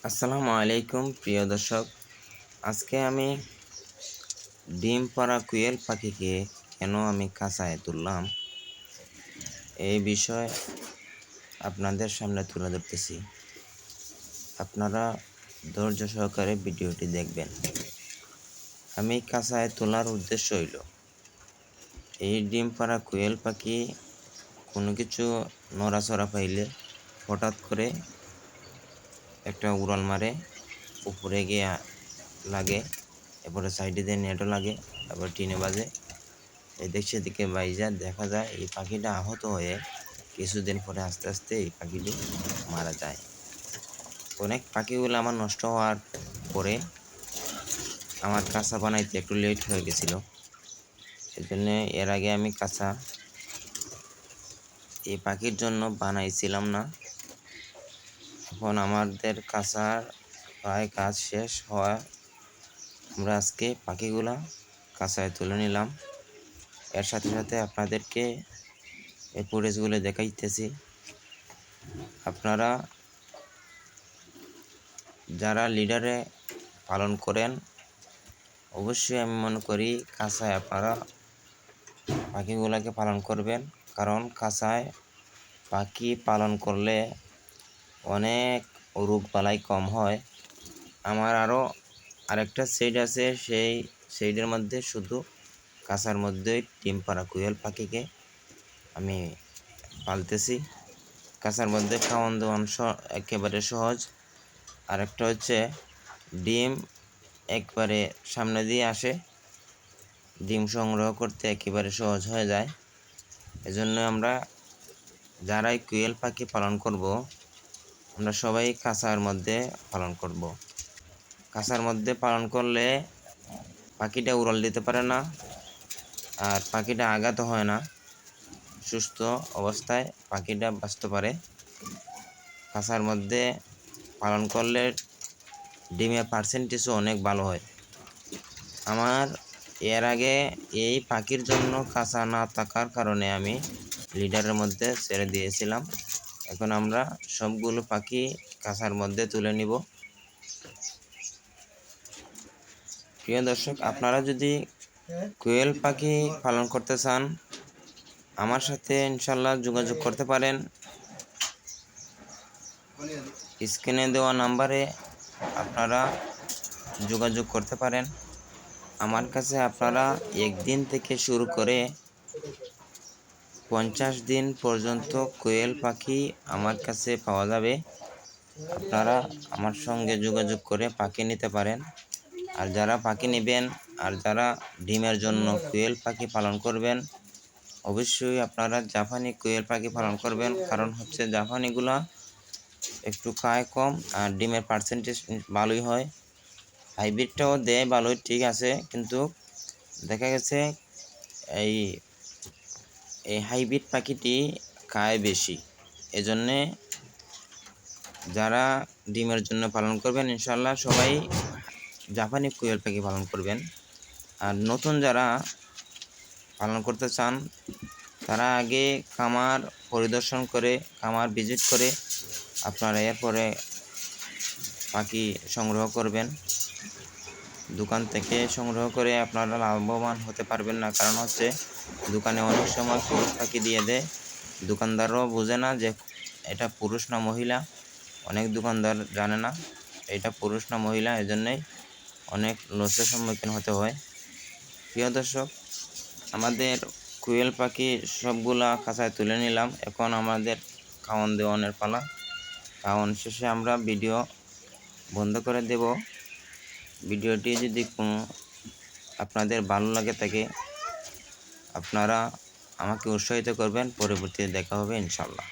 আসসালামু আলাইকুম প্রিয় দর্শক। আজকে আমি ডিম পাড়া কুয়েল পাখিকে কেন আমি খাঁচায় তুললাম এই বিষয়ে আপনাদের সামনে তুলে ধরতেছি। আপনারা ধৈর্য সহকারে ভিডিওটি দেখবেন। আমি খাঁচায় তোলার উদ্দেশ্য হইল এই ডিম পাড়া কুয়েল পাখি কোনো কিছু নড়াচড়া পাইলে হঠাৎ করে একটা উড়াল মারে, উপরে গিয়ে লাগে, এরপরে সাইডে দিয়ে নেটও লাগে, তারপর টিনে বাজে। এদিক সেদিকে বাইজা দেখা যায় এই পাখিটা আহত হয়ে কিছুদিন পরে আস্তে আস্তে এই পাখিটি মারা যায়। অনেক পাখিগুলো আমার নষ্ট হওয়ার পরে আমার কাঁচা বানাইতে একটু লেট হয়ে গেছিলো, এই জন্যে এর আগে আমি কাঁচা এই পাখির জন্য বানাইছিলাম না। এখন আমাদের কাঁচার প্রায় কাজ শেষ হওয়া, আমরা আজকে পাখিগুলা কাঁচায় তুলে নিলাম। এর সাথে সাথে আপনাদেরকে এই ফুটেজগুলো দেখাইতেছি। আপনারা যারা লিডারে পালন করেন অবশ্যই আমি মনে করি খাঁচায় আপনারা পাখিগুলোকে পালন করবেন, কারণ খাঁচায় পাখি পালন করলে অনেক রোগ বালাই কম হয়। আমার আরেকটা সেট আছে, সেই সেটের মধ্যে শুধু খাঁচার মধ্যেই ডিম পাড়া কুয়েল পাখিকে আমি পালতেছি। খাঁচার মধ্যে খাওয়ান দাওয়ান একেবারে সহজ। আরেকটা হচ্ছে ডিম একবারে সামনে দিয়ে আসে, ডিম সংগ্রহ করতে একেবারে সহজ হয়ে যায়। এজন্য আমরা যারাই কুয়েল পাখি পালন করব আমরা সবাই খাঁচার মধ্যে পালন করব। খাঁচার মধ্যে পালন করলে পাখিটা উড়াল দিতে পারে না, আর পাখিটা আঘাত হয় না, সুস্থ অবস্থায় পাখিটা বাঁচতে পারে। খাঁচার মধ্যে পালন করলে ডিমের পার্সেন্টেজও অনেক ভালো হয়। আমার এর আগে এই পাখির জন্য খাঁচা না থাকার কারণে আমি লিডারের মধ্যে ছেড়ে দিয়েছিলাম। এখন আমরা সবগুলো পাখি খাঁচার মধ্যে তুলে নিব। প্রিয় দর্শক, আপনারা যদি কোয়েল পাখি পালন করতে চান আমার সাথে ইনশাল্লাহ যোগাযোগ করতে পারেন। স্ক্রিনে দেওয়া নাম্বারে আপনারা যোগাযোগ করতে পারেন। আমার কাছে আপনারা একদিন থেকে শুরু করে 50 দিন পর্যন্ত কোয়েল পাখি আমার কাছে পাওয়া যাবে। আপনারা আমার সঙ্গে যোগাযোগ করে পাখি নিতে পারেন। আর যারা পাখি নেবেন আর যারা ডিমের জন্য কোয়েল পাখি পালন করবেন অবশ্যই আপনারা জাপানি কোয়েল পাখি পালন করবেন, কারণ হচ্ছে জাপানিগুলা একটু খায় কম আর ডিমের পার্সেন্টেজ ভালোই হয়। হাইব্রিডটাও দেয় ভালোই, ঠিক আছে, কিন্তু দেখা গেছে এই হাইব্রিড পাখিটি খায় বেশি। এজন্যে যারা ডিমের জন্য পালন করবেন ইনশাল্লাহ সবাই জাপানি কোয়েল পাখি পালন করবেন। আর নতুন যারা পালন করতে চান তারা আগে খামার পরিদর্শন করে, খামার ভিজিট করে আপনারা এরপরে পাখি সংগ্রহ করবেন। দোকান থেকে সংগ্রহ করে আপনারা লাভবান হতে পারবেন না, কারণ হচ্ছে দোকানে অনেক সময় পুরুষ পাখি দিয়ে দেয়, দোকানদারও বোঝে না যে এটা পুরুষ না মহিলা। অনেক দোকানদার জানে না এটা পুরুষ না মহিলা, এজন্যই অনেক লসের সম্মুখীন হতে হয়। প্রিয় দর্শক, আমাদের কোয়েল পাখি সবগুলা খাঁচায় তুলে নিলাম। এখন আমাদের খাওয়ান দেওয়ানের পালা। খাওয়ান শেষে আমরা ভিডিও বন্ধ করে দেব। ভিডিওটি যদি কোনো আপনাদের ভালো লাগে থাকে আপনারা আমাকে উৎসাহিত করবেন। পরবর্তীতে দেখা হবে ইনশাল্লাহ।